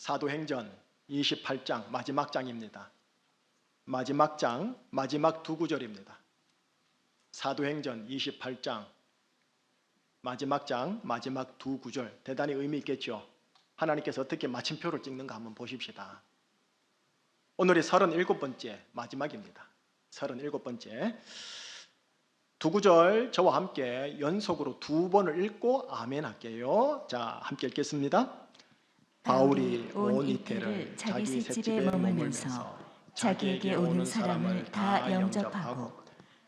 사도행전 28장 마지막 장입니다. 마지막 장, 마지막 두 구절입니다. 사도행전 28장 마지막 장, 마지막 두 구절, 대단히 의미 있겠죠. 하나님께서 어떻게 마침표를 찍는가 한번 보십시다. 오늘이 37번째 마지막입니다. 37번째 두 구절 저와 함께 연속으로 두 번을 읽고 아멘 할게요. 자, 함께 읽겠습니다. 바울이 온 이태를 자기 셋집에 머물면서 자기에게 오는 사람을 다 영접하고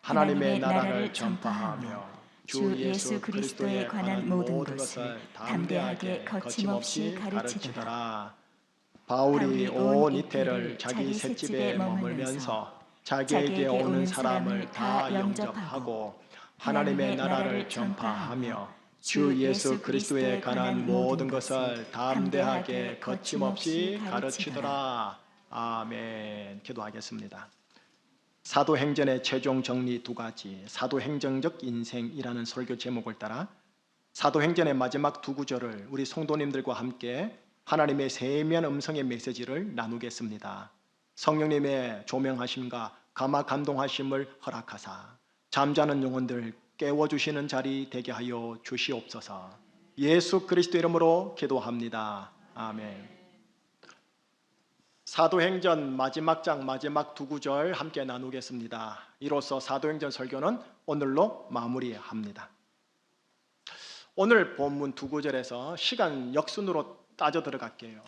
하나님의 나라를 전파하며 주 예수 그리스도에 관한 모든 것을 담대하게 거침없이 가르치더라. 바울이 온 이태를 자기 셋집에 머물면서 자기에게 오는 사람을 다 영접하고 하나님의 나라를 전파하며 주 예수 그리스도에 관한 모든 것을 담대하게 거침없이 가르치더라. 아멘. 기도하겠습니다. 사도행전의 최종 정리 두 가지, 사도행전적 인생이라는 설교 제목을 따라 사도행전의 마지막 두 구절을 우리 성도님들과 함께 하나님의 세미한 음성의 메시지를 나누겠습니다. 성령님의 조명하심과 감화 감동하심을 허락하사 잠자는 영혼들 깨워주시는 자리 되게 하여 주시옵소서. 예수 그리스도 이름으로 기도합니다. 아멘. 사도행전 마지막 장 마지막 두 구절 함께 나누겠습니다. 이로써 사도행전 설교는 오늘로 마무리합니다. 오늘 본문 두 구절에서 시간 역순으로 따져 들어갈게요.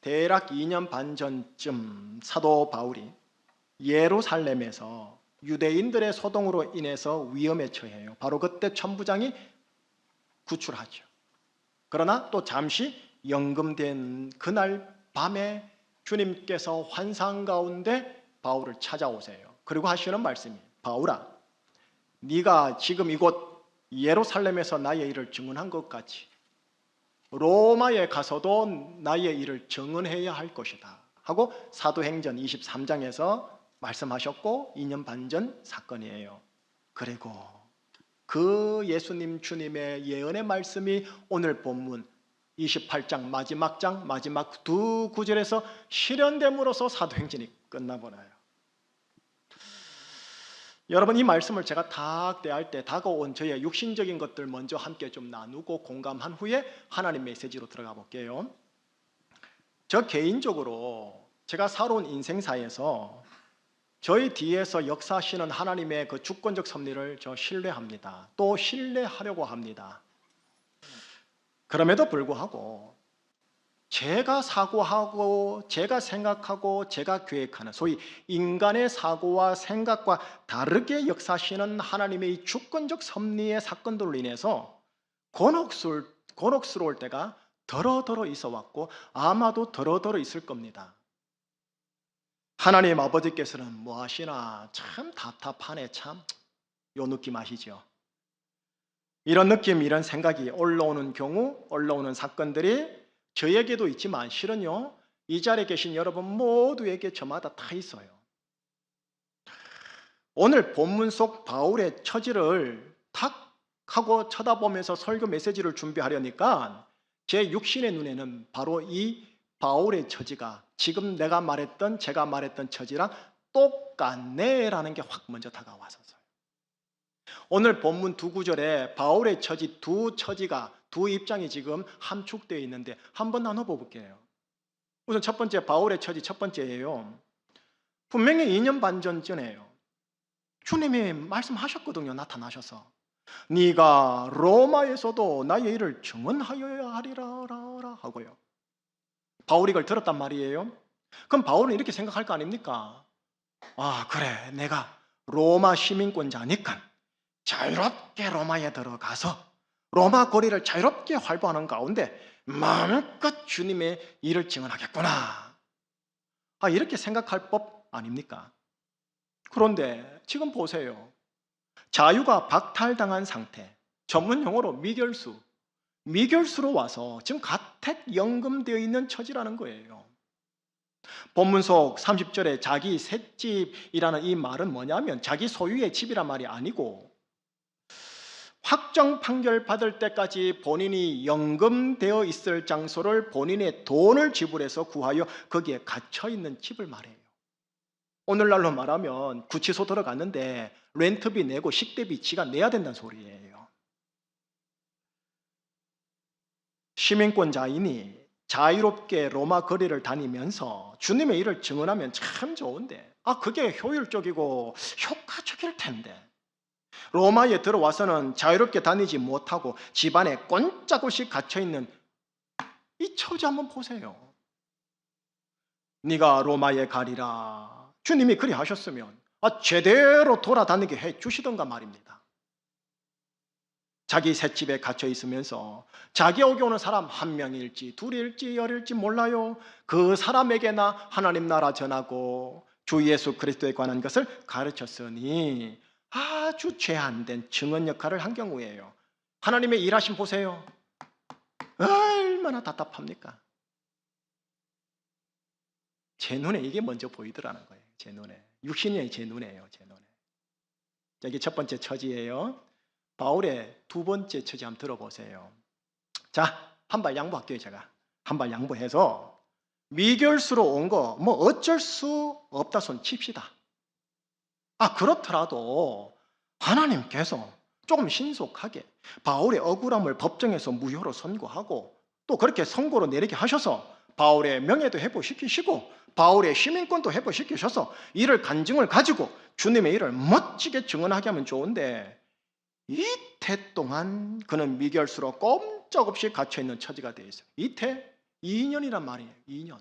대략 2년 반 전쯤 사도 바울이 예루살렘에서 유대인들의 소동으로 인해서 위험에 처해요. 바로 그때 천부장이 구출하죠. 그러나 또 잠시 연금된 그날 밤에 주님께서 환상 가운데 바울을 찾아오세요. 그리고 하시는 말씀이 바울아, 네가 지금 이곳 예루살렘에서 나의 일을 증언한 것 같이 로마에 가서도 나의 일을 증언해야 할 것이다 하고 사도행전 23장에서 말씀하셨고 2년 반 전 사건이에요. 그리고 그 예수님 주님의 예언의 말씀이 오늘 본문 28장 마지막 장 마지막 두 구절에서 실현됨으로써 사도행전이 끝나버려요. 여러분, 이 말씀을 제가 딱 대할 때 다가온 저의 육신적인 것들 먼저 함께 좀 나누고 공감한 후에 하나님 메시지로 들어가 볼게요. 저 개인적으로 제가 살아온 인생사에서 저희 뒤에서 역사하시는 하나님의 그 주권적 섭리를 저 신뢰합니다. 또 신뢰하려고 합니다. 그럼에도 불구하고 제가 사고하고 제가 생각하고 제가 계획하는 소위 인간의 사고와 생각과 다르게 역사하시는 하나님의 주권적 섭리의 사건들로 인해서 곤혹스러울 때가 더러더러 있어 왔고 아마도 더러더러 있을 겁니다. 하나님 아버지께서는 뭐 하시나 참 답답하네 참, 요 느낌 아시죠? 이런 느낌, 이런 생각이 올라오는 경우, 올라오는 사건들이 저에게도 있지만 실은요, 이 자리에 계신 여러분 모두에게 저마다 다 있어요. 오늘 본문 속 바울의 처지를 탁 하고 쳐다보면서 설교 메시지를 준비하려니까 제 육신의 눈에는 바로 이 바울의 처지가 지금 제가 말했던 처지랑 똑같네라는 게 확 먼저 다가와서요. 오늘 본문 두 구절에 바울의 처지, 두 입장이 지금 함축되어 있는데 한번 나눠볼게요. 우선 첫 번째 바울의 처지 첫 번째예요. 분명히 2년 반 전이에요. 주님이 말씀하셨거든요. 나타나셔서 네가 로마에서도 나의 일을 증언하여야 하리라 하고요. 바울이 그걸 들었단 말이에요. 그럼 바울은 이렇게 생각할 거 아닙니까? 아, 그래, 내가 로마 시민권자니까 자유롭게 로마에 들어가서 로마 거리를 자유롭게 활보하는 가운데 마음껏 주님의 일을 증언하겠구나. 아, 이렇게 생각할 법 아닙니까? 그런데 지금 보세요. 자유가 박탈당한 상태, 전문 용어로 미결수로 와서 지금 가택 연금되어 있는 처지라는 거예요. 본문 속 30절에 자기 셋집이라는 이 말은 뭐냐면 자기 소유의 집이란 말이 아니고 확정 판결 받을 때까지 본인이 연금되어 있을 장소를 본인의 돈을 지불해서 구하여 거기에 갇혀 있는 집을 말해요. 오늘날로 말하면 구치소 들어갔는데 렌트비 내고 식대비 지가 내야 된다는 소리예요. 시민권자인이 자유롭게 로마 거리를 다니면서 주님의 일을 증언하면 참 좋은데, 그게 효율적이고 효과적일 텐데, 로마에 들어와서는 자유롭게 다니지 못하고 집안에 꼼짝없이 갇혀있는 이 처지 한번 보세요. 네가 로마에 가리라. 주님이 그리 하셨으면 제대로 돌아다니게 해주시던가 말입니다. 자기 셋집에 갇혀 있으면서 자기에게 오는 사람 한 명일지 둘일지 열일지 몰라요. 그 사람에게나 하나님 나라 전하고 주 예수 그리스도에 관한 것을 가르쳤으니 아주 제한된 증언 역할을 한 경우에요. 하나님의 일하심 보세요. 얼마나 답답합니까? 제 눈에 이게 먼저 보이더라는 거예요. 제 눈에. 육신이 제 눈에요. 제 눈에. 이게 첫 번째 처지예요. 바울의 두 번째 처지 한번 들어보세요. 자, 한 발 양보할게요. 제가 한 발 양보해서 미결수로 온 거 뭐 어쩔 수 없다 손 칩시다. 그렇더라도 하나님께서 조금 신속하게 바울의 억울함을 법정에서 무효로 선고하고 또 그렇게 선고로 내리게 하셔서 바울의 명예도 회복시키시고 바울의 시민권도 회복시키셔서 이를 간증을 가지고 주님의 일을 멋지게 증언하게 하면 좋은데, 이태 동안 그는 미결수로 꼼짝없이 갇혀있는 처지가 되어 있어요. 이태 2년이란 말이에요. 2년.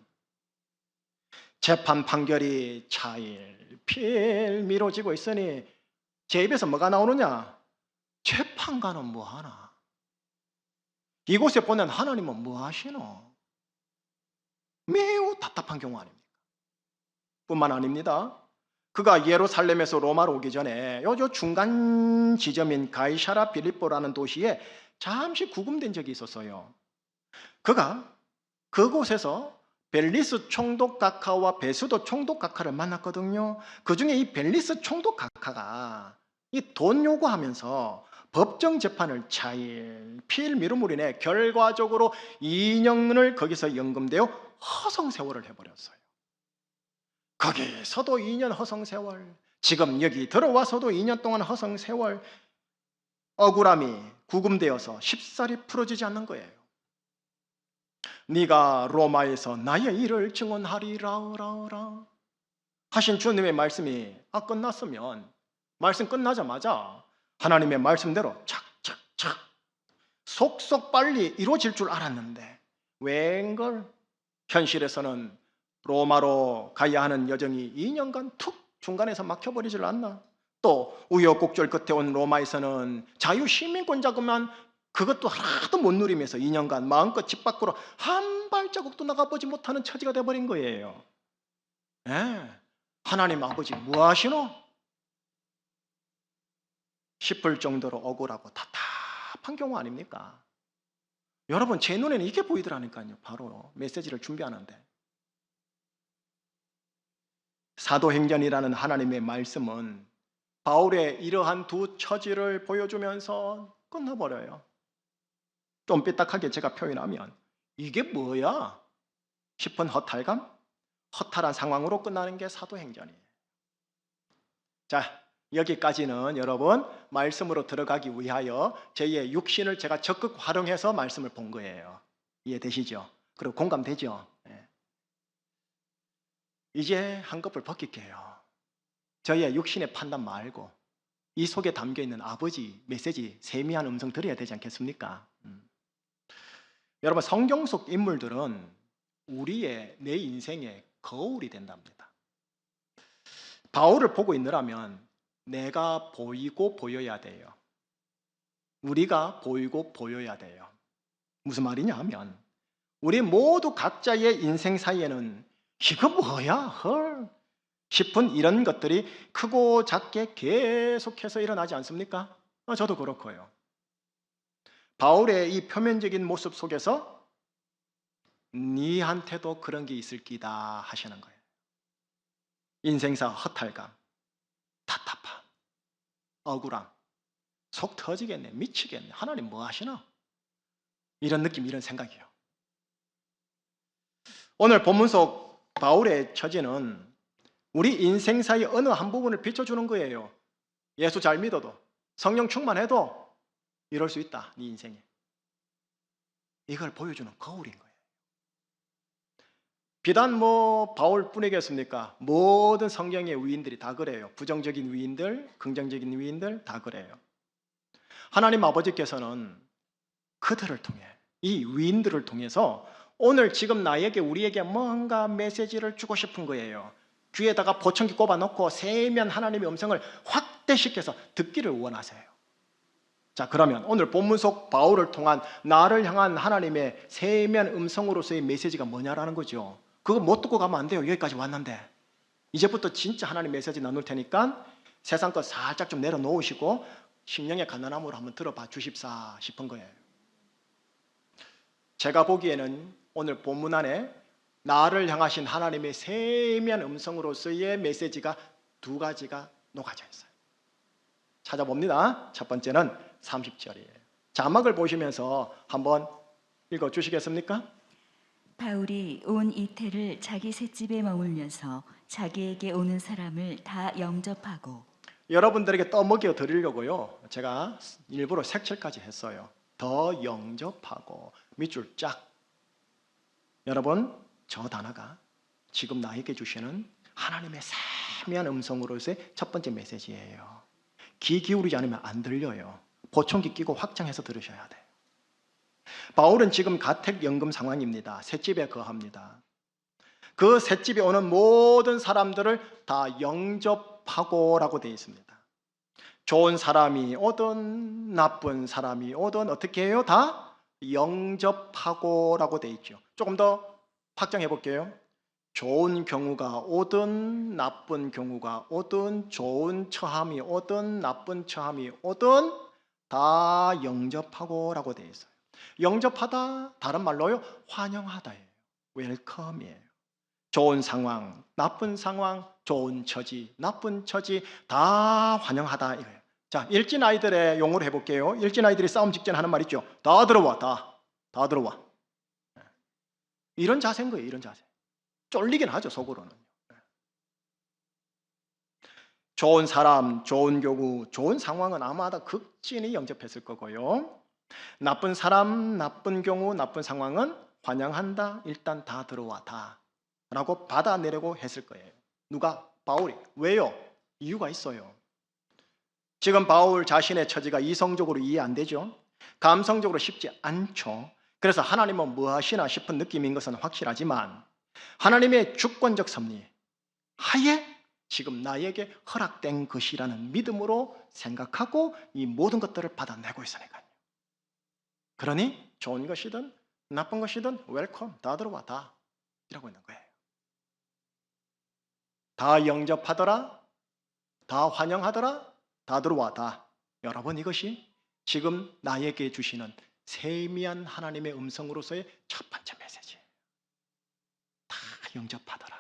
재판 판결이 차일피일 미뤄지고 있으니 제 입에서 뭐가 나오느냐? 재판관은 뭐하나? 이곳에 보낸 하나님은 뭐하시노? 매우 답답한 경우 아닙니까? 뿐만 아닙니다. 그가 예루살렘에서 로마로 오기 전에 요 중간 지점인 가이사라 빌립보라는 도시에 잠시 구금된 적이 있었어요. 그가 그곳에서 벨리스 총독 각하와 베스도 총독 각하를 만났거든요. 그 중에 이 벨리스 총독 각하가 이 돈 요구하면서 법정 재판을 차일피일 미루므로 인해 결과적으로 2년을 거기서 연금되어 허송세월을 해버렸어요. 거기서도 2년 허송세월, 지금 여기 들어와서도 2년 동안 허송세월, 억울함이 구금되어서 쉽사리 풀어지지 않는 거예요. 네가 로마에서 나의 일을 증언하리라 하신 주님의 말씀이 끝났으면 말씀 끝나자마자 하나님의 말씀대로 착착착 속속 빨리 이루어질 줄 알았는데 웬걸 현실에서는 로마로 가야 하는 여정이 2년간 툭 중간에서 막혀버리질 않나. 또 우여곡절 끝에 온 로마에서는 자유시민권자금만 그것도 하나도 못 누리면서 2년간 마음껏 집 밖으로 한 발자국도 나가보지 못하는 처지가 돼버린 거예요. 하나님 아버지 뭐하시노? 싶을 정도로 억울하고 답답한 경우 아닙니까? 여러분 제 눈에는 이게 보이더라니까요. 바로 메시지를 준비하는데 사도행전이라는 하나님의 말씀은 바울의 이러한 두 처지를 보여주면서 끝나버려요. 좀 삐딱하게 제가 표현하면 이게 뭐야 싶은 허탈감, 허탈한 상황으로 끝나는 게 사도행전이에요. 자, 여기까지는 여러분 말씀으로 들어가기 위하여 저희의 육신을 제가 적극 활용해서 말씀을 본 거예요. 이해되시죠? 그리고 공감되죠? 이제 한꺼풀 벗길게요. 저희의 육신의 판단 말고 이 속에 담겨있는 아버지 메시지 세미한 음성 들어야 되지 않겠습니까? 여러분 성경 속 인물들은 내 인생의 거울이 된답니다. 바울을 보고 있느라면 내가 보이고 보여야 돼요. 우리가 보이고 보여야 돼요. 무슨 말이냐 하면 우리 모두 각자의 인생 사이에는 이거 뭐야 헐 싶은 이런 것들이 크고 작게 계속해서 일어나지 않습니까? 저도 그렇고요. 바울의 이 표면적인 모습 속에서 니한테도 그런 게 있을 기다 하시는 거예요. 인생사 허탈감, 답답함, 억울함, 속 터지겠네, 미치겠네, 하나님 뭐 하시나? 이런 느낌, 이런 생각이에요. 오늘 본문 속 바울의 처지는 우리 인생사의 어느 한 부분을 비춰주는 거예요. 예수 잘 믿어도, 성령 충만해도 이럴 수 있다, 네 인생에. 이걸 보여주는 거울인 거예요. 비단 바울뿐이겠습니까? 모든 성경의 위인들이 다 그래요. 부정적인 위인들, 긍정적인 위인들 다 그래요. 하나님 아버지께서는 그들을 통해, 이 위인들을 통해서 오늘 지금 나에게, 우리에게 뭔가 메시지를 주고 싶은 거예요. 귀에다가 보청기 꼽아놓고 세면 하나님의 음성을 확대시켜서 듣기를 원하세요. 자, 그러면 오늘 본문 속 바울을 통한 나를 향한 하나님의 세면 음성으로서의 메시지가 뭐냐라는 거죠. 그거 못 듣고 가면 안 돼요. 여기까지 왔는데. 이제부터 진짜 하나님 메시지 나눌 테니까 세상 것 살짝 좀 내려놓으시고 심령의 가난함으로 한번 들어봐 주십사 싶은 거예요. 제가 보기에는 오늘 본문 안에 나를 향하신 하나님의 세미한 음성으로서의 메시지가 두 가지가 녹아져 있어요. 찾아봅니다. 첫 번째는 30절이에요. 자막을 보시면서 한번 읽어주시겠습니까? 바울이 온 이태를 자기 셋집에 머물면서 자기에게 오는 사람을 다 영접하고. 여러분들에게 떠먹여 드리려고요, 제가 일부러 색칠까지 했어요. 더 영접하고 밑줄 쫙. 여러분, 저 단어가 지금 나에게 주시는 하나님의 세미한 음성으로서의 첫 번째 메시지예요. 귀 기울이지 않으면 안 들려요. 보청기 끼고 확장해서 들으셔야 돼요. 바울은 지금 가택연금 상황입니다. 셋집에 거합니다. 그 셋집에 오는 모든 사람들을 다 영접하고라고 되어 있습니다. 좋은 사람이 오든 나쁜 사람이 오든 어떻게 해요? 다 영접하고라고 되어 있죠. 조금 더 확장해 볼게요. 좋은 경우가 오든 나쁜 경우가 오든 좋은 처함이 오든 나쁜 처함이 오든 다 영접하고라고 되어 있어요. 영접하다, 다른 말로요, 환영하다예요. 웰컴이에요. 좋은 상황, 나쁜 상황, 좋은 처지, 나쁜 처지 다 환영하다 이거예요. 자, 일진 아이들의 용어로 해볼게요. 일진 아이들이 싸움 직전 하는 말 있죠. 다 들어와, 다 들어와. 이런 자세인 거예요. 이런 자세. 쫄리긴 하죠, 속으로는. 좋은 사람, 좋은 경우, 좋은 상황은 아마도 극진히 영접했을 거고요. 나쁜 사람, 나쁜 경우, 나쁜 상황은 환영한다. 일단 다 들어와, 다. 라고 받아내려고 했을 거예요. 누가? 바울이. 왜요? 이유가 있어요. 지금 바울 자신의 처지가 이성적으로 이해 안 되죠. 감성적으로 쉽지 않죠. 그래서 하나님은 뭐 하시나 싶은 느낌인 것은 확실하지만 하나님의 주권적 섭리 하에 지금 나에게 허락된 것이라는 믿음으로 생각하고 이 모든 것들을 받아내고 있으니까요. 그러니 좋은 것이든 나쁜 것이든 웰컴, 다 들어와, 다 이라고 있는 거예요. 다 영접하더라, 다 환영하더라, 다 들어와, 다. 여러분, 이것이 지금 나에게 주시는 세미한 하나님의 음성으로서의 첫 번째 메시지예요. 다 영접하더라,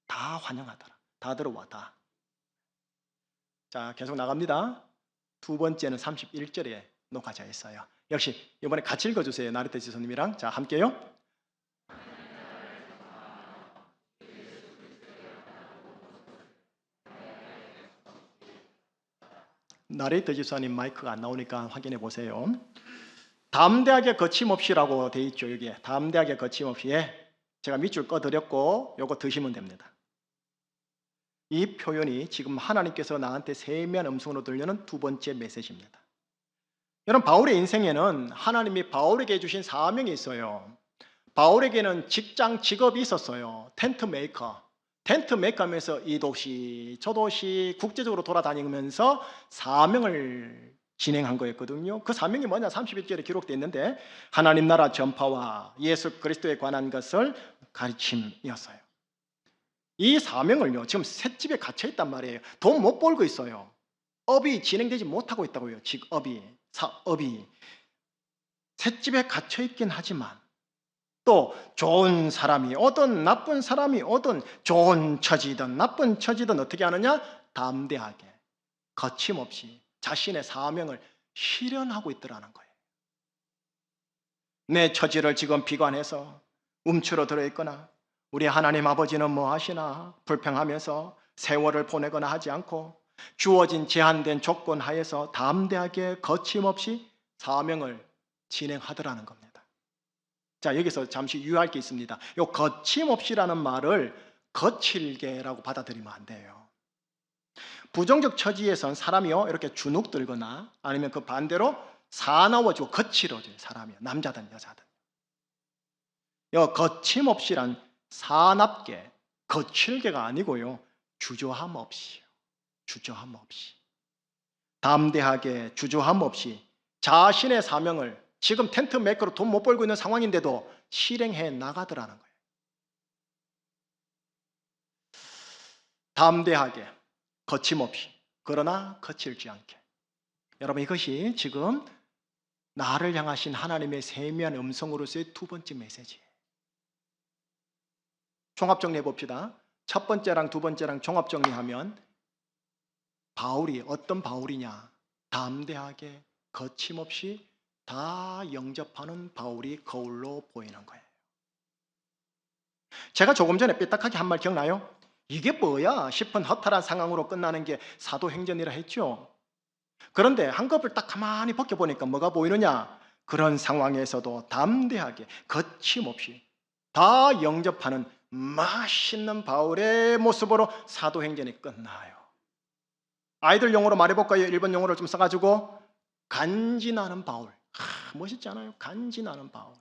다 환영하더라, 다 들어와, 다. 자, 계속 나갑니다. 두 번째는 31절에 녹아져 있어요. 역시 이번에 같이 읽어주세요. 나르테 지소님이랑. 자, 함께요. 나레이터 지사님 마이크가 안 나오니까 확인해 보세요. 담대하게 거침없이라고 돼 있죠. 여기에 담대하게 거침없이. 제가 밑줄 꺼드렸고 요거 드시면 됩니다. 이 표현이 지금 하나님께서 나한테 세미한 음성으로 들려는 두 번째 메시지입니다. 여러분, 바울의 인생에는 하나님이 바울에게 주신 사명이 있어요. 바울에게는 직장, 직업이 있었어요. 텐트 메이커. 텐트 메이커하면서 이 도시, 저 도시 국제적으로 돌아다니면서 사명을 진행한 거였거든요. 그 사명이 뭐냐? 31절에 기록되어 있는데 하나님 나라 전파와 예수 그리스도에 관한 것을 가르침이었어요. 이 사명을요, 지금 셋집에 갇혀 있단 말이에요. 돈 못 벌고 있어요. 업이 진행되지 못하고 있다고요. 직업이, 사업이. 셋집에 갇혀 있긴 하지만 또 좋은 사람이 오든 나쁜 사람이 오든 좋은 처지든 나쁜 처지든 어떻게 하느냐? 담대하게, 거침없이 자신의 사명을 실현하고 있더라는 거예요. 내 처지를 지금 비관해서 움츠러 들어있거나 우리 하나님 아버지는 뭐 하시나 불평하면서 세월을 보내거나 하지 않고 주어진 제한된 조건 하에서 담대하게 거침없이 사명을 진행하더라는 겁니다. 자, 여기서 잠시 유의할 게 있습니다. 이 거침없이라는 말을 거칠게라고 받아들이면 안 돼요. 부정적 처지에선 사람이요 이렇게 주눅 들거나 아니면 그 반대로 사나워지고 거칠어져요. 사람이요, 남자든 여자든. 이 거침없이란 사납게, 거칠게가 아니고요, 주저함 없이요. 주저함 없이, 담대하게 주저함 없이 자신의 사명을 지금 텐트 메이커로 돈 못 벌고 있는 상황인데도 실행해 나가더라는 거예요. 담대하게, 거침없이, 그러나 거칠지 않게. 여러분, 이것이 지금 나를 향하신 하나님의 세미한 음성으로서의 두 번째 메시지예요. 종합 정리해 봅시다. 첫 번째랑 두 번째랑 종합 정리하면 바울이 어떤 바울이냐? 담대하게 거침없이 다 영접하는 바울이 거울로 보이는 거예요. 제가 조금 전에 삐딱하게 한 말 기억나요? 이게 뭐야 싶은 허탈한 상황으로 끝나는 게 사도행전이라 했죠. 그런데 한꺼풀 딱 가만히 벗겨보니까 뭐가 보이느냐? 그런 상황에서도 담대하게 거침없이 다 영접하는 맛있는 바울의 모습으로 사도행전이 끝나요. 아이들 용어로 말해볼까요? 일본 용어를 좀 써가지고 간지나는 바울. 멋있지 않아요? 간지나는 바울.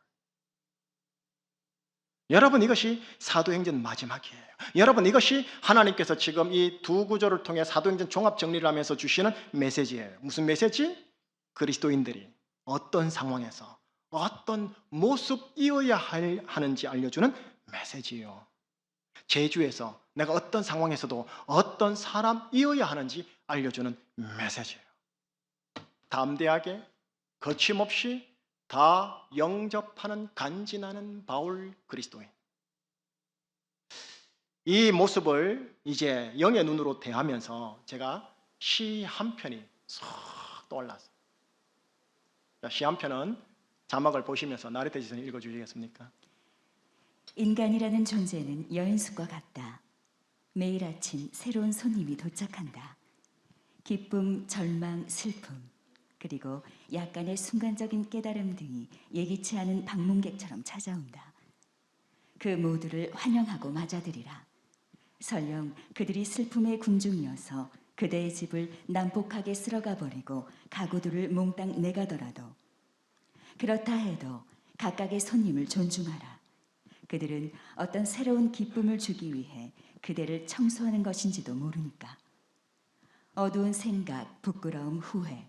여러분, 이것이 사도행전 마지막이에요. 여러분, 이것이 하나님께서 지금 이 두 구조를 통해 사도행전 종합 정리를 하면서 주시는 메시지예요. 무슨 메시지? 그리스도인들이 어떤 상황에서 어떤 모습이어야 하는지 알려주는 메시지예요. 제주에서 내가 어떤 상황에서도 어떤 사람이어야 하는지 알려주는 메시지예요. 담대하게 거침없이 다 영접하는 간지나는 바울 그리스도인. 이 모습을 이제 영의 눈으로 대하면서 제가 시 한 편이 쏙 떠올랐어요. 시 한 편은 자막을 보시면서 나레트 지선 읽어주시겠습니까? 인간이라는 존재는 여인숙과 같다. 매일 아침 새로운 손님이 도착한다. 기쁨, 절망, 슬픔, 그리고 약간의 순간적인 깨달음 등이 예기치 않은 방문객처럼 찾아온다. 그 모두를 환영하고 맞아들이라. 설령 그들이 슬픔의 군중이어서 그대의 집을 난폭하게 쓸어가 버리고 가구들을 몽땅 내가더라도, 그렇다 해도 각각의 손님을 존중하라. 그들은 어떤 새로운 기쁨을 주기 위해 그대를 청소하는 것인지도 모르니까. 어두운 생각, 부끄러움, 후회,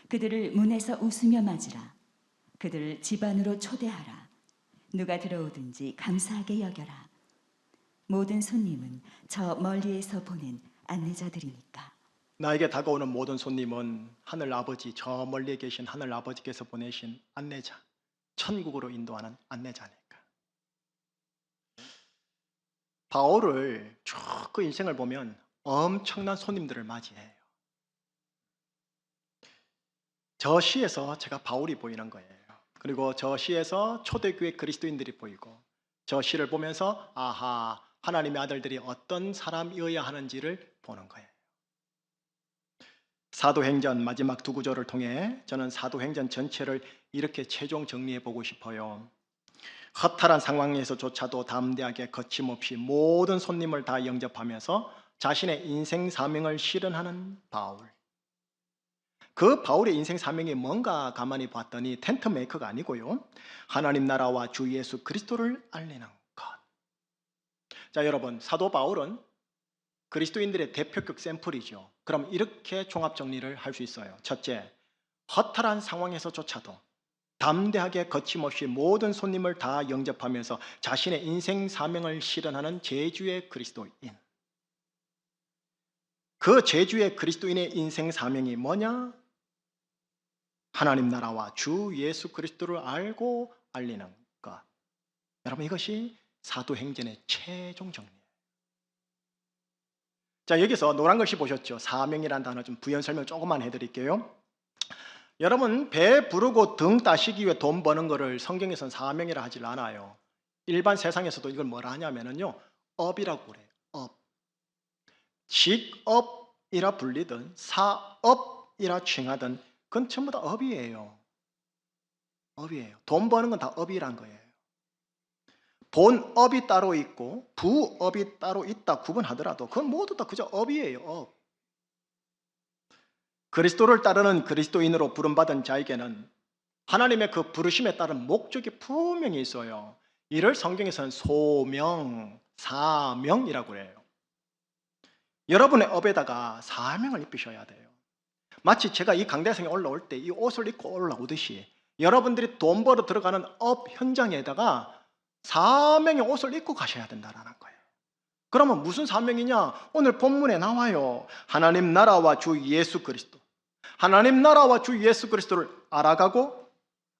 그들을 문에서 웃으며 맞으라. 그들을 집 안으로 초대하라. 누가 들어오든지 감사하게 여겨라. 모든 손님은 저 멀리에서 보낸 안내자들이니까. 나에게 다가오는 모든 손님은 하늘 아버지, 저 멀리에 계신 하늘 아버지께서 보내신 안내자, 천국으로 인도하는 안내자니까. 바울을 쭉 그 인생을 보면 엄청난 손님들을 맞이해요. 저 시에서 제가 바울이 보이는 거예요. 그리고 저 시에서 초대교회 그리스도인들이 보이고, 저 시를 보면서 아하, 하나님의 아들들이 어떤 사람이어야 하는지를 보는 거예요. 사도행전 마지막 두 구절을 통해 저는 사도행전 전체를 이렇게 최종 정리해 보고 싶어요. 허탈한 상황에서조차도 담대하게 거침없이 모든 손님을 다 영접하면서 자신의 인생 사명을 실현하는 바울. 그 바울의 인생 사명이 뭔가 가만히 봤더니 텐트 메이커가 아니고요, 하나님 나라와 주 예수 그리스도를 알리는 것. 자, 여러분, 사도 바울은 그리스도인들의 대표격 샘플이죠. 그럼 이렇게 종합 정리를 할 수 있어요. 첫째, 허탈한 상황에서조차도 담대하게 거침없이 모든 손님을 다 영접하면서 자신의 인생 사명을 실현하는 제주의 그리스도인. 그 제주의 그리스도인의 인생 사명이 뭐냐? 하나님 나라와 주 예수 그리스도를 알고 알리는 것. 여러분, 이것이 사도행전의 최종 정리예요. 자, 여기서 노란 글씨 보셨죠? 사명이라는 단어 좀 부연 설명 조금만 해드릴게요. 여러분, 배 부르고 등 따시기 위해 돈 버는 거를 성경에서는 사명이라 하질 않아요. 일반 세상에서도 이걸 뭐라 하냐면요, 업이라고 그래요. 업. 직업이라 불리든 사업이라 칭하든 그건 전부 다 업이에요. 업이에요. 돈 버는 건 다 업이란 거예요. 본업이 따로 있고 부업이 따로 있다 구분하더라도 그건 모두 다 그저 업이에요. 업. 그리스도를 따르는 그리스도인으로 부름받은 자에게는 하나님의 그 부르심에 따른 목적이 분명히 있어요. 이를 성경에서는 소명, 사명이라고 해요. 여러분의 업에다가 사명을 입히셔야 돼요. 마치 제가 이 강대상에 올라올 때 이 옷을 입고 올라오듯이 여러분들이 돈 벌어 들어가는 업 현장에다가 사명의 옷을 입고 가셔야 된다는 거예요. 그러면 무슨 사명이냐? 오늘 본문에 나와요. 하나님 나라와 주 예수 그리스도. 하나님 나라와 주 예수 그리스도를 알아가고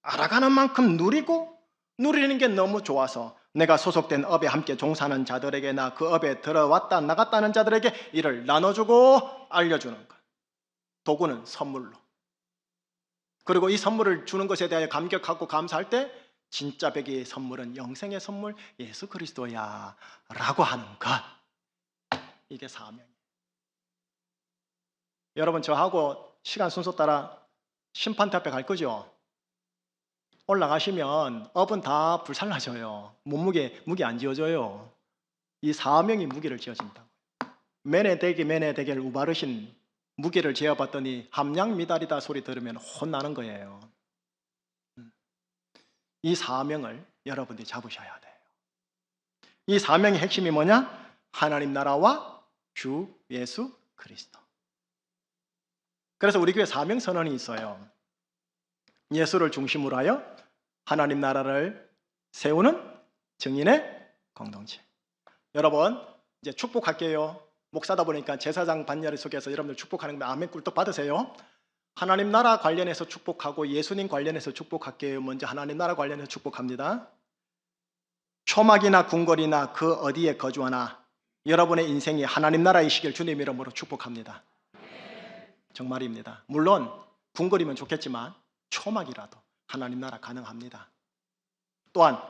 알아가는 만큼 누리고 누리는 게 너무 좋아서 내가 소속된 업에 함께 종사하는 자들에게나 그 업에 들어왔다 나갔다는 자들에게 이를 나눠주고 알려주는 것. 도구는 선물로. 그리고 이 선물을 주는 것에 대하여 감격하고 감사할 때 진짜 백의 선물은 영생의 선물 예수 그리스도야 라고 하는 것. 이게 사명이에요. 여러분, 저하고 시간 순서 따라 심판대 앞에 갈 거죠? 올라가시면 업은 다 불살라져요. 무게 안 지어져요. 이 사명이 무게를 지어진다고. 매네 대기를 우바르신 무게를 재어봤더니 함량미달이다 소리 들으면 혼나는 거예요. 이 사명을 여러분들이 잡으셔야 돼요. 이 사명의 핵심이 뭐냐? 하나님 나라와 주 예수 그리스도. 그래서 우리 교회 사명 선언이 있어요. 예수를 중심으로 하여 하나님 나라를 세우는 증인의 공동체. 여러분, 이제 축복할게요. 목사다 보니까 제사장 반야를 속에서 여러분들 축복하는 거 아멘 꿀떡 받으세요. 하나님 나라 관련해서 축복하고 예수님 관련해서 축복할게요. 먼저 하나님 나라 관련해서 축복합니다. 초막이나 궁궐이나 그 어디에 거주하나 여러분의 인생이 하나님 나라이시길 주님 이름으로 축복합니다. 정말입니다. 물론 궁궐이면 좋겠지만 초막이라도 하나님 나라 가능합니다. 또한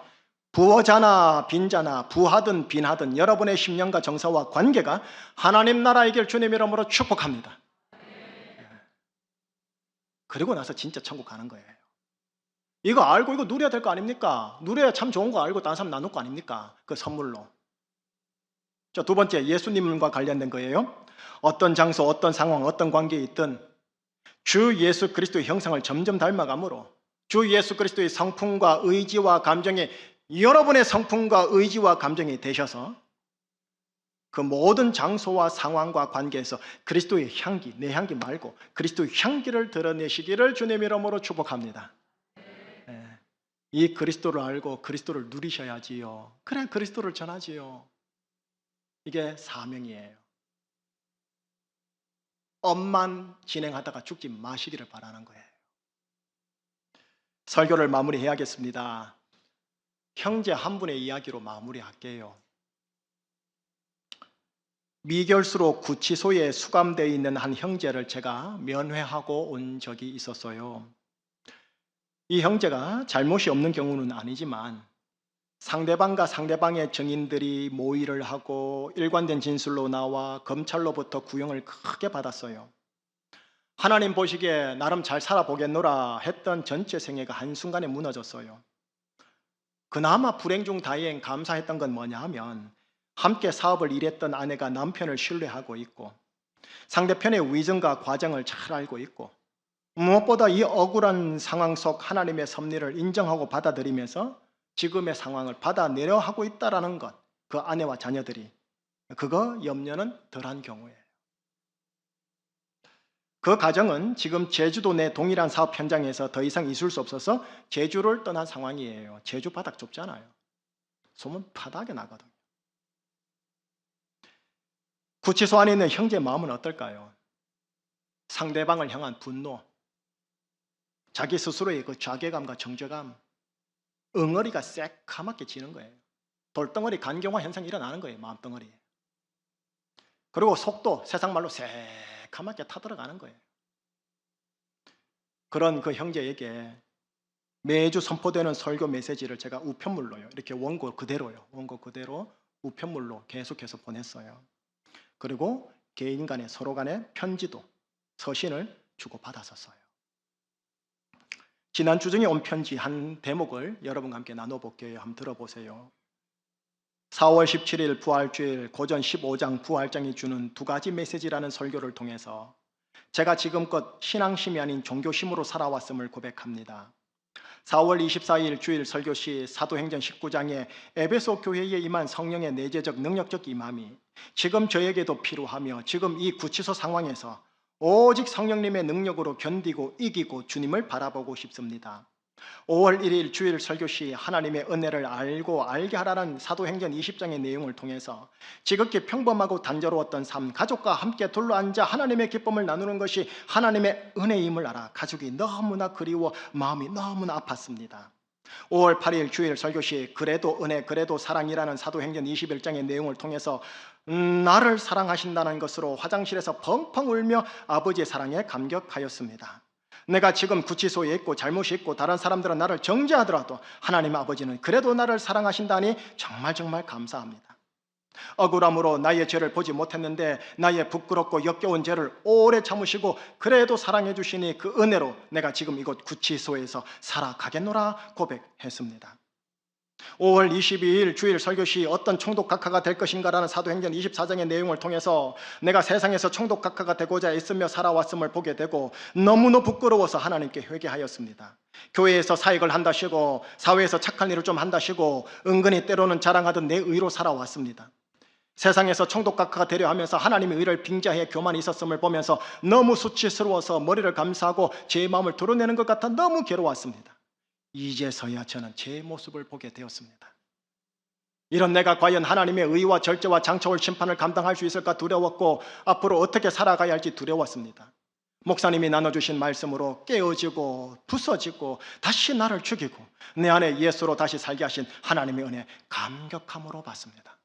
부자나 빈자나 부하든 빈하든 여러분의 심령과 정서와 관계가 하나님 나라이길 주님 이름으로 축복합니다. 그리고 나서 진짜 천국 가는 거예요. 이거 알고 이거 누려야 될 거 아닙니까? 누려야 참 좋은 거 알고 다른 사람 나눌 거 아닙니까? 그 선물로. 자, 두 번째, 예수님과 관련된 거예요. 어떤 장소, 어떤 상황, 어떤 관계에 있든 주 예수 그리스도의 형상을 점점 닮아가므로 주 예수 그리스도의 성품과 의지와 감정이 여러분의 성품과 의지와 감정이 되셔서 그 모든 장소와 상황과 관계에서 그리스도의 향기, 내 향기 말고 그리스도의 향기를 드러내시기를 주님 이름으로 축복합니다. 이 그리스도를 알고 그리스도를 누리셔야지요. 그래 그리스도를 전하지요. 이게 사명이에요. 업만 진행하다가 죽지 마시기를 바라는 거예요. 설교를 마무리해야겠습니다. 형제 한 분의 이야기로 마무리할게요. 미결수로 구치소에 수감되어 있는 한 형제를 제가 면회하고 온 적이 있었어요. 이 형제가 잘못이 없는 경우는 아니지만 상대방과 상대방의 증인들이 모의를 하고 일관된 진술로 나와 검찰로부터 구형을 크게 받았어요. 하나님 보시기에 나름 잘 살아보겠노라 했던 전체 생애가 한순간에 무너졌어요. 그나마 불행 중 다행 감사했던 건 뭐냐 하면 함께 사업을 일했던 아내가 남편을 신뢰하고 있고 상대편의 위증과 과정을 잘 알고 있고 무엇보다 이 억울한 상황 속 하나님의 섭리를 인정하고 받아들이면서 지금의 상황을 받아내려 하고 있다는 것, 그 아내와 자녀들이 그거 염려는 덜한 경우예요. 그 가정은 지금 제주도 내 동일한 사업 현장에서 더 이상 있을 수 없어서 제주를 떠난 상황이에요. 제주 바닥 좁잖아요. 소문 바닥에 나거든요. 구치소 안에 있는 형제의 마음은 어떨까요? 상대방을 향한 분노, 자기 스스로의 그 자괴감과 정죄감, 응어리가 새카맣게 지는 거예요. 돌덩어리 간경화 현상이 일어나는 거예요. 마음덩어리에. 그리고 속도 세상 말로 새카맣게 타들어가는 거예요. 그런 그 형제에게 매주 선포되는 설교 메시지를 제가 우편물로요, 이렇게 원고 그대로요, 원고 그대로 우편물로 계속해서 보냈어요. 그리고 개인 간에 서로 간에 편지도, 서신을 주고받았었어요. 지난 주중에 온 편지 한 대목을 여러분과 함께 나눠볼게요. 한번 들어보세요. 4월 17일 부활주일 고전 15장 부활장이 주는 두 가지 메시지라는 설교를 통해서 제가 지금껏 신앙심이 아닌 종교심으로 살아왔음을 고백합니다. 4월 24일 주일 설교 시 사도행전 19장에 에베소 교회에 임한 성령의 내재적 능력적 임함이 지금 저에게도 필요하며 지금 이 구치소 상황에서 오직 성령님의 능력으로 견디고 이기고 주님을 바라보고 싶습니다. 5월 1일 주일 설교 시 하나님의 은혜를 알고 알게 하라는 사도행전 20장의 내용을 통해서 지극히 평범하고 단조로웠던 삶, 가족과 함께 둘러앉아 하나님의 기쁨을 나누는 것이 하나님의 은혜임을 알아 가족이 너무나 그리워 마음이 너무나 아팠습니다. 5월 8일 주일 설교 시 그래도 은혜 그래도 사랑이라는 사도행전 21장의 내용을 통해서 나를 사랑하신다는 것으로 화장실에서 펑펑 울며 아버지의 사랑에 감격하였습니다. 내가 지금 구치소에 있고 잘못이 있고 다른 사람들은 나를 정죄하더라도 하나님 아버지는 그래도 나를 사랑하신다니 정말 감사합니다. 억울함으로 나의 죄를 보지 못했는데 나의 부끄럽고 역겨운 죄를 오래 참으시고 그래도 사랑해 주시니 그 은혜로 내가 지금 이곳 구치소에서 살아가겠노라 고백했습니다. 5월 22일 주일 설교시 어떤 총독각하가 될 것인가라는 사도행전 24장의 내용을 통해서 내가 세상에서 총독각하가 되고자 애쓰며 살아왔음을 보게 되고 너무나 부끄러워서 하나님께 회개하였습니다. 교회에서 사역을 한다시고 사회에서 착한 일을 좀 한다시고 은근히 때로는 자랑하던 내 의로 살아왔습니다. 세상에서 총독각하가 되려 하면서 하나님의 의를 빙자해 교만이 있었음을 보면서 너무 수치스러워서 머리를 감싸고 제 마음을 드러내는 것 같아 너무 괴로웠습니다. 이제서야 저는 제 모습을 보게 되었습니다. 이런 내가 과연 하나님의 의와 절제와 장차올 심판을 감당할 수 있을까 두려웠고 앞으로 어떻게 살아가야 할지 두려웠습니다. 목사님이 나눠주신 말씀으로 깨어지고 부서지고 다시 나를 죽이고 내 안에 예수로 다시 살게 하신 하나님의 은혜 감격함으로 받습니다.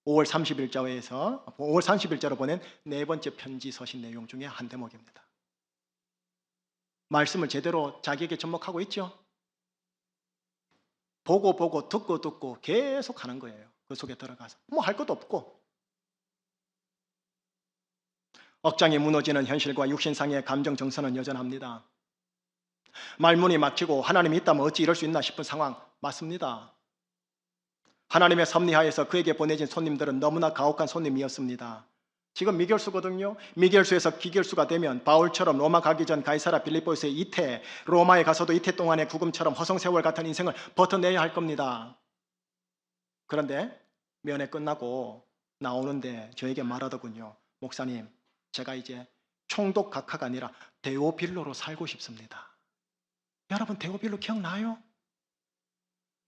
5월 30일자로 보낸 네 번째 편지 서신 내용 중에 한 대목입니다. 말씀을 제대로 자기에게 접목하고 있죠? 보고 듣고 계속 하는 거예요. 그 속에 들어가서 뭐 할 것도 없고 억장이 무너지는 현실과 육신상의 감정 정서는 여전합니다. 말문이 막히고 하나님이 있다면 어찌 이럴 수 있나 싶은 상황 맞습니다. 하나님의 섭리하에서 그에게 보내진 손님들은 너무나 가혹한 손님이었습니다. 지금 미결수거든요. 미결수에서 기결수가 되면 바울처럼 로마 가기 전 가이사라 빌립보에서의 이태, 로마에 가서도 이태 동안의 구금처럼 허송세월 같은 인생을 버텨내야 할 겁니다. 그런데 면회 끝나고 나오는데 저에게 말하더군요. 목사님, 제가 이제 총독각하가 아니라 데오빌로로 살고 싶습니다. 여러분 데오빌로 기억나요?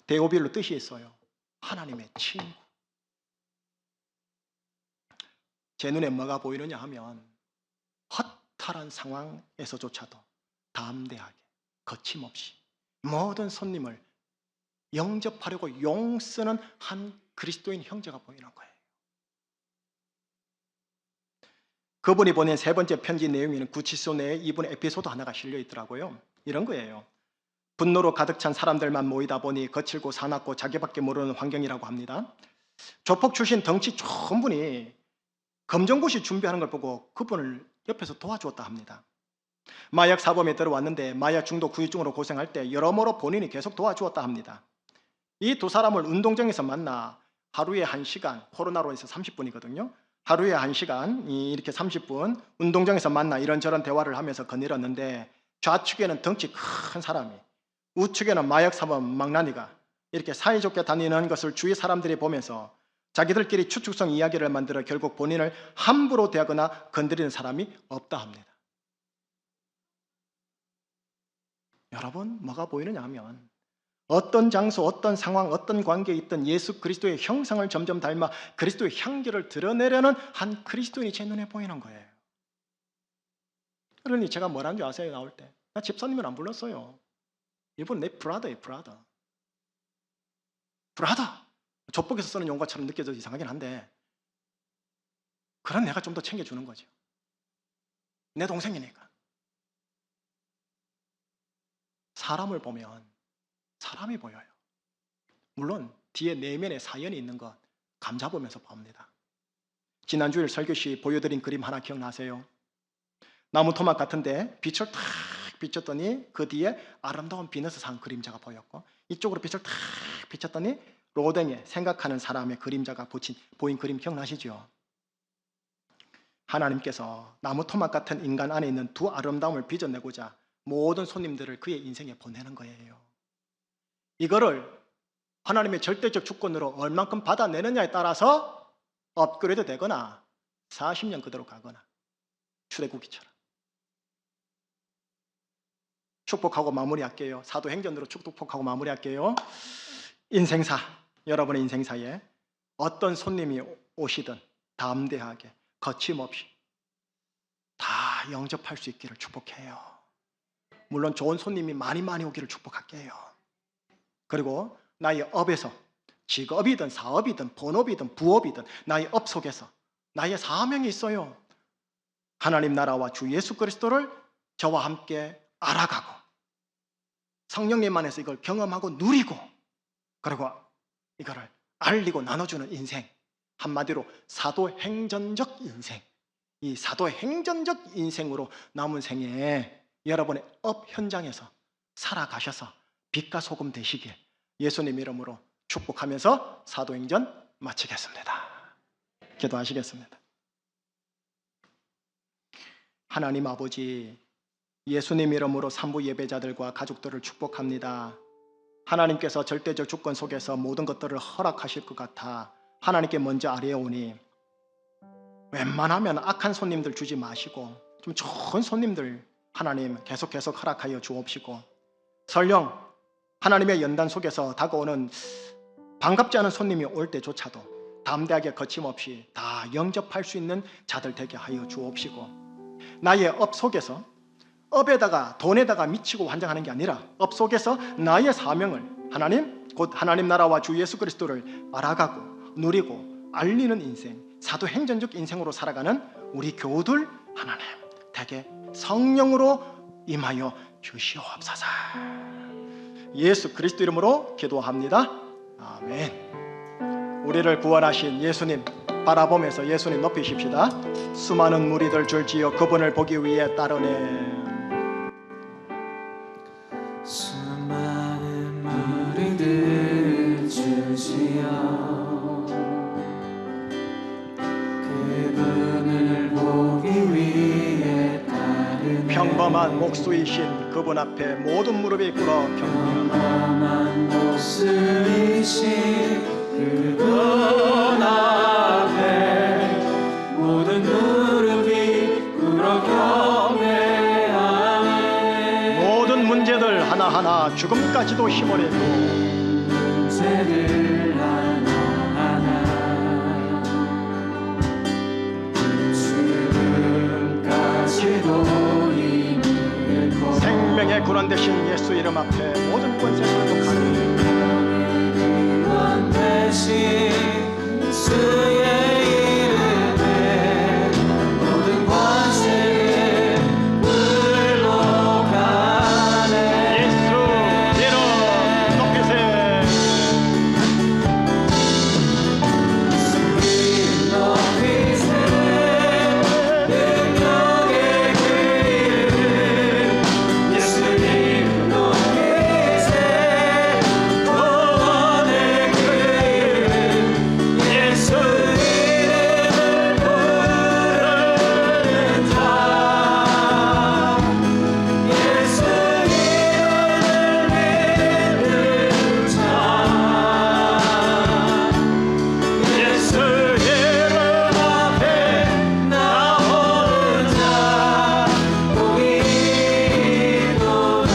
데오빌로 뜻이 있어요. 하나님의 친구. 제 눈에 뭐가 보이느냐 하면 허탈한 상황에서조차도 담대하게 거침없이 모든 손님을 영접하려고 용쓰는 한 그리스도인 형제가 보이는 거예요. 그분이 보낸 세 번째 편지 내용에는 구치소 내에 이분의 에피소드 하나가 실려 있더라고요. 이런 거예요. 분노로 가득 찬 사람들만 모이다 보니 거칠고 사납고 자기밖에 모르는 환경이라고 합니다. 조폭 출신 덩치 좋은 분이 검정고시 준비하는 걸 보고 그분을 옆에서 도와주었다 합니다. 마약 사범에 들어왔는데 마약 중독 후유증으로 고생할 때 여러모로 본인이 계속 도와주었다 합니다. 이 두 사람을 운동장에서 만나 하루에 1시간, 코로나로 해서 30분이거든요. 하루에 1시간 이렇게 30분 운동장에서 만나 이런저런 대화를 하면서 거닐었는데 좌측에는 덩치 큰 사람이, 우측에는 마약 사범 망나니가 이렇게 사이좋게 다니는 것을 주위 사람들이 보면서 자기들끼리 추측성 이야기를 만들어 결국 본인을 함부로 대하거나 건드리는 사람이 없다 합니다. 여러분, 뭐가 보이느냐 하면 어떤 장소, 어떤 상황, 어떤 관계에 있던 예수 그리스도의 형상을 점점 닮아 그리스도의 향기를 드러내려는 한 그리스도인이 제 눈에 보이는 거예요. 그러니 제가 뭐라는 줄 아세요? 나올 때 나 집사님을 안 불렀어요. 이분 내 브라더예요. 브라더. 족복에서 쓰는 용어처럼 느껴져서 이상하긴 한데 그런 내가 좀 더 챙겨주는 거죠. 내 동생이니까. 사람을 보면 사람이 보여요. 물론 뒤에 내면에 사연이 있는 것 감잡으면서 봅니다. 지난주일 설교 시 보여드린 그림 하나 기억나세요? 나무 토막 같은데 빛을 탁 비쳤더니 그 뒤에 아름다운 비너스 산 그림자가 보였고, 이쪽으로 빛을 탁 비쳤더니 로댕에 생각하는 사람의 그림자가 보인 그림 기억나시죠? 하나님께서 나무 토막 같은 인간 안에 있는 두 아름다움을 빚어내고자 모든 손님들을 그의 인생에 보내는 거예요. 이거를 하나님의 절대적 주권으로 얼만큼 받아내느냐에 따라서 업그레이드 되거나 40년 그대로 가거나 출애굽기처럼. 축복하고 마무리할게요. 사도행전으로 축복하고 마무리할게요. 인생사, 여러분의 인생사에 어떤 손님이 오시든 담대하게 거침없이 다 영접할 수 있기를 축복해요. 물론 좋은 손님이 많이 오기를 축복할게요. 그리고 나의 업에서 직업이든 사업이든 본업이든 부업이든 나의 업 속에서 나의 사명이 있어요. 하나님 나라와 주 예수 그리스도를 저와 함께 알아가고 성령님 안에서 이걸 경험하고 누리고, 그리고 이거를 알리고 나눠주는 인생, 한마디로 사도행전적 인생. 이 사도행전적 인생으로 남은 생에 여러분의 업 현장에서 살아가셔서 빛과 소금 되시길 예수님 이름으로 축복하면서 사도행전 마치겠습니다. 기도하시겠습니다. 하나님 아버지, 예수님 이름으로 산부 예배자들과 가족들을 축복합니다. 하나님께서 절대적 주권 속에서 모든 것들을 허락하실 것 같아 하나님께 먼저 아뢰오니 웬만하면 악한 손님들 주지 마시고 좀 좋은 손님들 하나님 계속 허락하여 주옵시고, 설령 하나님의 연단 속에서 다가오는 반갑지 않은 손님이 올 때조차도 담대하게 거침없이 다 영접할 수 있는 자들 되게 하여 주옵시고, 나의 업 속에서 업에다가 돈에다가 미치고 환장하는 게 아니라 업 속에서 나의 사명을 하나님, 곧 하나님 나라와 주 예수 그리스도를 알아가고 누리고 알리는 인생, 사도행전적 인생으로 살아가는 우리 교우들 하나님 되게 성령으로 임하여 주시옵소서. 예수 그리스도 이름으로 기도합니다. 아멘. 우리를 구원하신 예수님 바라보면서 예수님 높이십시다. 수많은 무리들 줄지어 그분을 보기 위해 따르네. 수많은 무리들 줄지어 그분을 보기 위해 따르네. 평범한 목수이신 그분 앞에 모든 무릎이 꿇어 경배하라. 평범한 목수이신 그분 앞에 모든 무릎이 꿇어 경배하네. 모든 문제들 하나하나 죽음까지도 힘어내고 문제들 하나하나 죽음까지도 힘을 생명의 구원 되신 예수 이름 앞에 모든 권세를 독하니 구원 되신 주의 이름에 모든 권세를 물러가네. 예수 이름 높이세. 높이세. 능력의 그 이름 예수님 높이세. 구원의 그 이름 예수 이름을 부르는 자 예수 이름을 믿는 자 예수 이름 앞에 나오는 자 복이 있도다.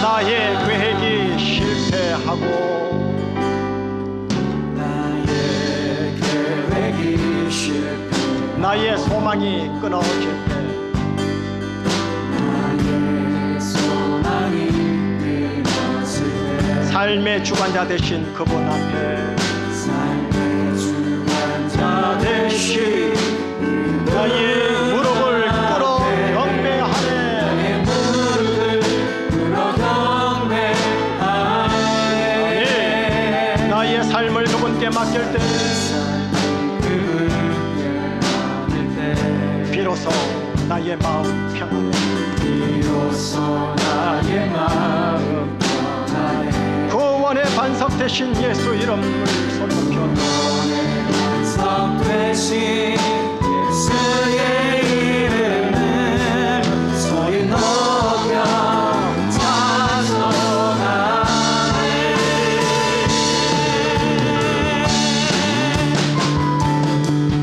나의 계획이 실패하고 나의 계획이 실패 나의 소망이 끊어질 때 나의 소망이 끊어질 때 삶의 주관자 되신 그분 앞에 삶의 주관자 내 대신 나의 무릎을 꿇어 경배하네. 나의 무릎을 꿇어 경배하네. 나의 삶을 그분께 맡길 때 비로소 나의 마음 평안해. 비로소 나의 마음 편하네. 구원의 반석 대신 예수 이름을 손높여 석 대신 예수의 이름을 소리 높여 찬송하네.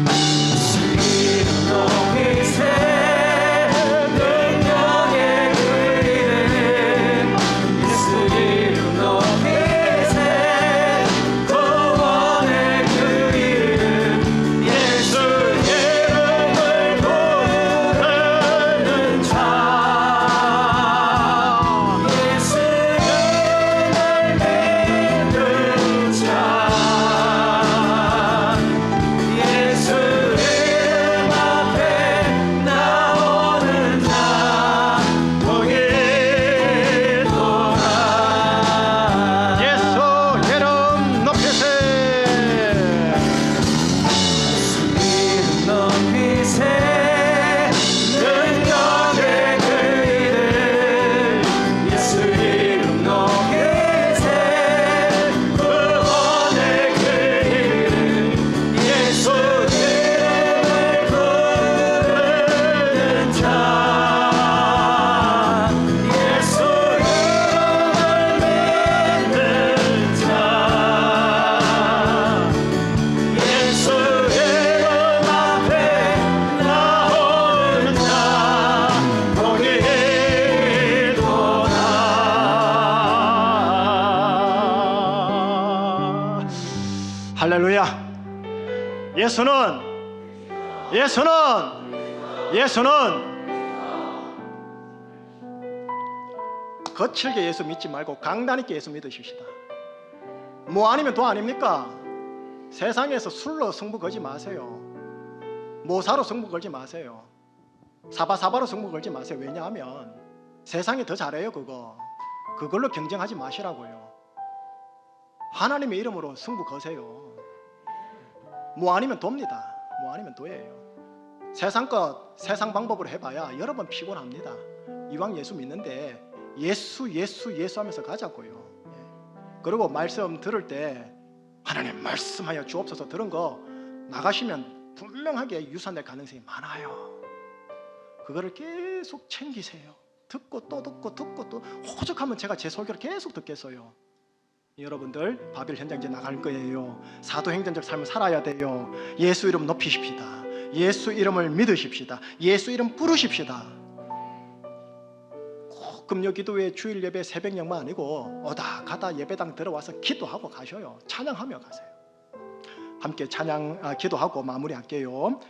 예수 이름 높이세. 능력의 그 이름. 예수 이름 높이세. 구원의 그 이름. 예수 이름을 부르는 자. 예수 이름을 믿는 자. 예수 이름 앞에 나오는 자. 복이 있도다. 예수 이름 높이세. 이름 높이세. 능력의 그 이름. 예수 이름 높이세. 구원의 그 이름. 예수 이름을 부르는 자. 예수 이름을 믿는 자. 예수 이름 앞에 나오는 자. 복이 있도다. 할렐루야. 예수는 거칠게 예수 믿지 말고 강단 있게 예수 믿으십시다. 뭐 아니면 도 아닙니까? 세상에서 술로 승부 걸지 마세요. 모사로 승부 걸지 마세요. 사바사바로 승부 걸지 마세요. 왜냐하면 세상이 더 잘해요. 그걸로 경쟁하지 마시라고요. 하나님의 이름으로 승부 거세요. 뭐 아니면 돕니다. 뭐 아니면 도예요. 세상 세상 방법으로 해봐야 여러 번 피곤합니다. 이왕 예수 믿는데 예수 하면서 가자고요. 예. 그리고 말씀 들을 때 하나님 말씀하여 주옵소서 들은 거 나가시면 분명하게 유산될 가능성이 많아요. 그거를 계속 챙기세요. 듣고 또 오죽하면 제가 제 설교를 계속 듣겠어요. 여러분들 바벨 현장제 나갈 거예요. 사도행전적 삶을 살아야 돼요. 예수 이름 높이십시다. 예수 이름을 믿으십시다. 예수 이름 부르십시다. 꼭 금요 기도회 주일 예배 새벽 영만 아니고 오다 가다 예배당 들어와서 기도하고 가셔요. 찬양하며 가세요. 함께 찬양 기도하고 마무리할게요.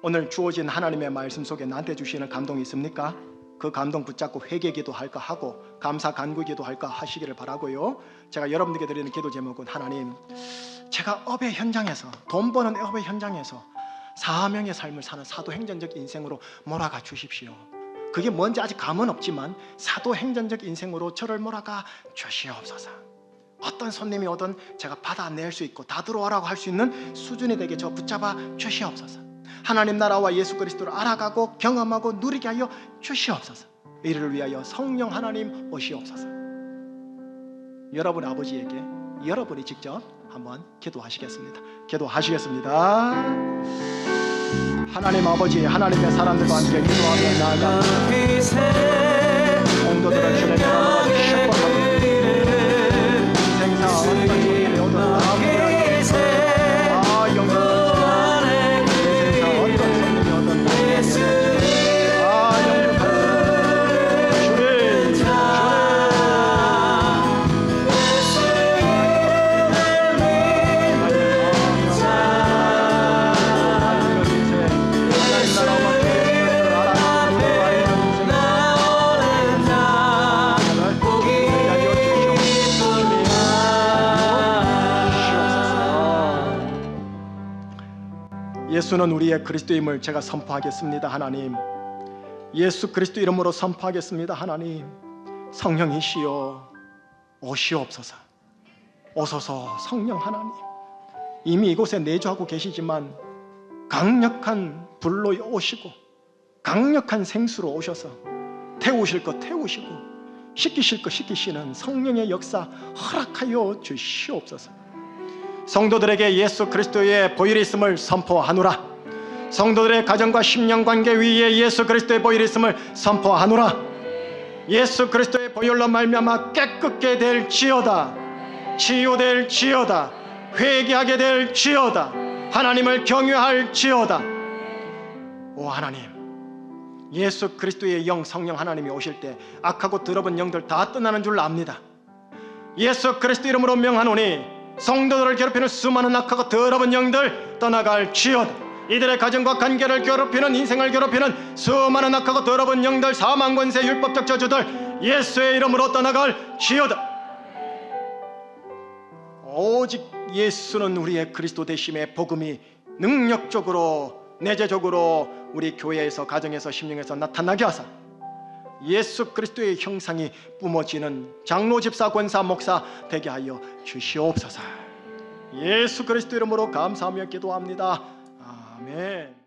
오늘 주어진 하나님의 말씀 속에 나한테 주시는 감동이 있습니까? 그 감동 붙잡고 회개 기도할까 하고 감사 간구 기도할까 하시기를 바라고요. 제가 여러분들께 드리는 기도 제목은 하나님, 제가 업의 현장에서 돈 버는 업의 현장에서 사명의 삶을 사는 사도행전적 인생으로 몰아가 주십시오. 그게 뭔지 아직 감은 없지만 사도행전적 인생으로 저를 몰아가 주시옵소서. 어떤 손님이 오든 제가 받아낼 수 있고 다 들어오라고 할 수 있는 수준이 되게 저 붙잡아 주시옵소서. 하나님 나라와 예수 그리스도를 알아가고 경험하고 누리게 하여 주시옵소서. 이를 위하여 성령 하나님 오시옵소서. 여러분 아버지에게 여러분이 직접 한번 기도하시겠습니다. 기도하시겠습니다. 하나님 아버지, 하나님의 사람들과 함께 기도하며 나아갑니다. 성도들을 주님의 이름으로 축복합니다. 인생사 어떤 일이 오든 아무리 예수는 우리의 그리스도임을 제가 선포하겠습니다. 하나님, 예수 그리스도 이름으로 선포하겠습니다. 하나님, 성령이시여 오시옵소서. 오소서. 성령 하나님, 이미 이곳에 내주하고 계시지만 강력한 불로 오시고 강력한 생수로 오셔서 태우실 것 태우시고 시키실 것 시키시는 성령의 역사 허락하여 주시옵소서. 성도들에게 예수 그리스도의 보혈이 있음을 선포하노라. 성도들의 가정과 심령관계 위에 예수 그리스도의 보혈이 있음을 선포하노라. 예수 그리스도의 보혈로 말미암아 깨끗게 될지어다. 치유될지어다. 회개하게 될지어다. 하나님을 경외할지어다. 오 하나님, 예수 그리스도의 영 성령 하나님이 오실 때 악하고 더러운 영들 다 떠나는 줄 압니다. 예수 그리스도 이름으로 명하노니 성도들을 괴롭히는 수많은 악하고 더러운 영들 떠나갈지어다. 이들의 가정과 관계를 괴롭히는, 인생을 괴롭히는 수많은 악하고 더러운 영들, 사망 권세, 율법적 저주들 예수의 이름으로 떠나갈지어다. 오직 예수는 우리의 그리스도 되심의 복음이 능력적으로 내재적으로 우리 교회에서, 가정에서, 심령에서 나타나게 하사 예수 그리스도의 형상이 뿜어지는 장로, 집사, 권사, 목사 되게 하여 주시옵소서. 예수 그리스도 이름으로 감사하며 기도합니다. 아멘.